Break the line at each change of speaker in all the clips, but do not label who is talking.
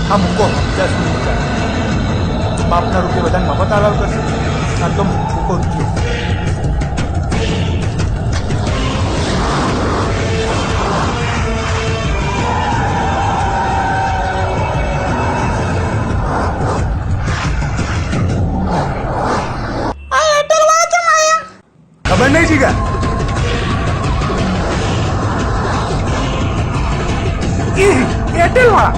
આ મૂકો ત્યાં સુધી વિચાર બાપના રૂપે બધાને મફત આલાવ કરશે આ તો મૂકો જીઓ खबर नहीं जीगा एयरटेल वाला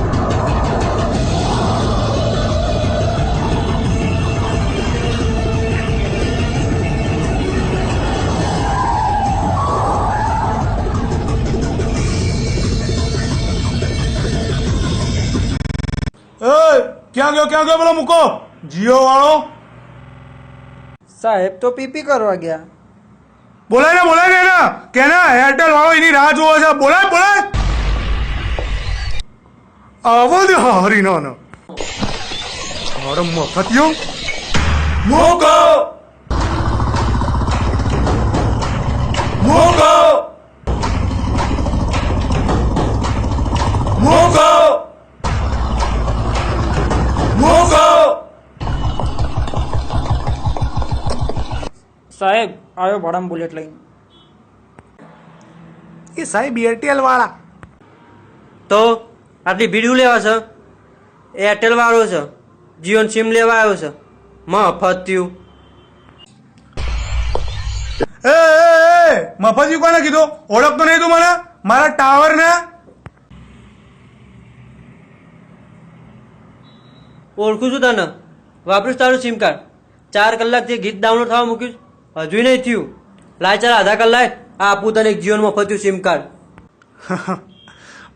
क्या गयो बोलो मुको जियो वालों
साहेब तो पीपी करवा गया
बोलाय ना कहना एयरटेल वालों इनी राह જોવો છે બોલાય આવો દે હરી નો મારો મફતિયો મોકો
साहेब आयो भाड़ा बुलेट लઈને
એ સાહેબ એરટેલ વાળા
તો આપણી બીડું લેવા છે એરટેલ વાળો છે જીઓ સિમ લેવા આવ્યો છે મફત થયું
એ મફતી કોને કીધું ઓળખતો નહીં તું મને મારા ટાવર ને
ઓળખું છું તને વાપરું તારું સિમ કાર્ડ 4 કલાકથી ગીત ડાઉનલોડ થવા મૂક્યું હજુ નહીં થયું લાય ચાલ આધા કલાક આપું તને એક જીવન મફત સિમ કાર્ડ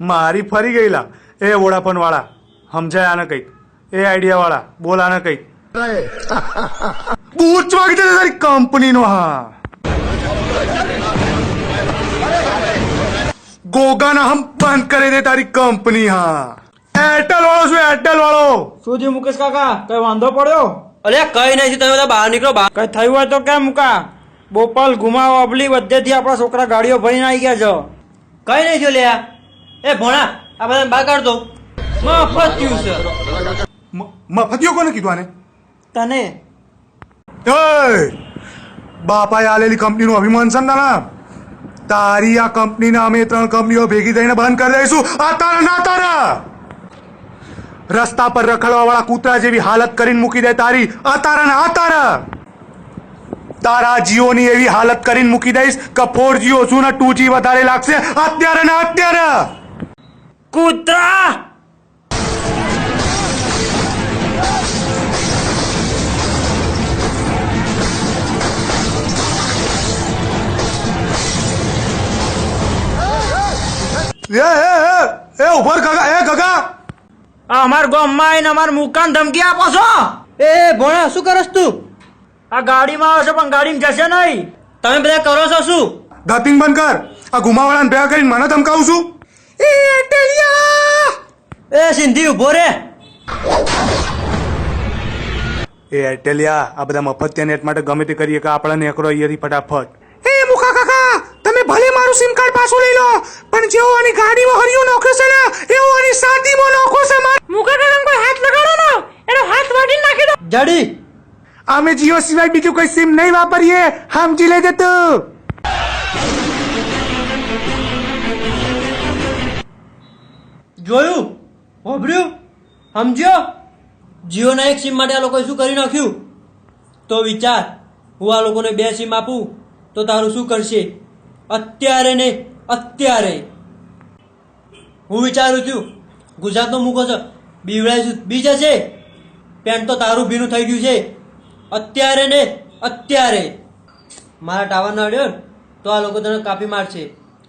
મારી ફરી ગયેલા એ વોડાફોન વાળા સમજાય આને કઈક એ આઈડિયા વાળા બોલ આને કઈક બૂચ વાગી દે તારી કંપની નો હા ગોગાના હમ બંધ કરી દે તારી કંપની હા એરટેલ વાળો શું એરટેલ વાળો
શું થયું મુકેશ કાકા કઈ વાંધો પડ્યો
અરે કઈ નહીં તમે બધા બહાર નીકળો બહાર
કઈ થયું હોય તો કેમ મુકા બોપલ ઘુમાવ અબલી બધેથી આપણા છોકરા ગાડીઓ ભરીને આવી ગયા છો
કઈ નહીં થયો લ્યા એ ભણા આ બધા બહાર કાઢ દો મફત થયું છે
મફતિયો કોને કીધું આને
તને
એ બાપાએ આલેલી કંપનીનું અભિમાન છે ને તારી આ કંપનીના અમે 3 કંપનીઓ ભેગી થઈને બંધ કરી દઈશું આ તારા ના તારા રસ્તા પર રખડવા વાળા કૂતરા જેવી હાલત કરીને મૂકી દે તારી આ તારા ના તારા તારા જીઓની એવી હાલત કરીને મૂકી દઈશ કે 4G ઓછું ને 2G વધારે લાગશે અત્યારે ને અત્યારે
કૂતરા
એ ઉભર ગગા એ ગગા
આ અમાર ગામમાં આવીને અમાર મુકાન ધમકી આપો છો
એ ભણા શું કરસ તું
આ ગાડીમાં આવે છે પણ ગાડીમાં જશે નહીં
તમે બધા કરો છો શું
ધતિંગ બંધ કર આ ઘુમાવાળાને ભેગા કરીને મને ધમકાવું છું એ એરટેલિયા
એ સિંધી ઉભો રે
એ એરટેલિયા આ બધા મફતિયા નેટ માટે ગમે તે કરીએ કે આપણા નેકરો અહીંયાથી ફટાફટ એ મુખા કાકા તમે ભલે મારું સિમ કાર્ડ પાછું લઈ લો પણ જેવો આની ગાડીમાં હરિયો નોખો છે ને એવો આની સાદીમાં નોખો છે
મુકા કાકા કોઈ હાથ લગાડો ને એનો હાથ વાટી નાખી દો
જડી
અમે જીઓ સિવાય બીજું કોઈ સિમ નહીં વાપરીએ સમજી લેજે તું
જોયું હોભર્યું સમજ્યો જીઓના એક સિમ માટે આ લોકોએ શું કરી નાખ્યું તો વિચાર હું આ લોકોને 2 સિમ આપું તો તારું શું કરશે અત્યારે ને અત્યારે હું વિચારું છું ગુજરાતનો મૂકો છે બીવડાય બી જશે પેન્ટ તો તારું ભીનું થઈ ગયું છે અત્યારે ને અત્યારે મારા ટાવર ન અડ્યો તો આ લોકો તને કાપી મારશે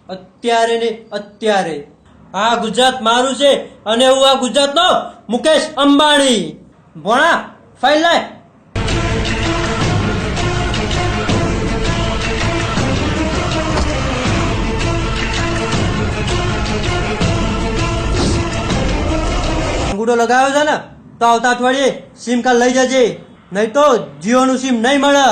અત્યારે ને અત્યારે આ ગુજરાત મારું છે અને હું આ ગુજરાતનો મુકેશ અંબાણી ભણા ફાઇલ લાય અંગૂઠો લગાવ્યો છે ને તો આવતા અઠવાડિયે સિમ કાર્ડ લઈ જજે નહીં તો જીઓનું સિમ નહીં મળે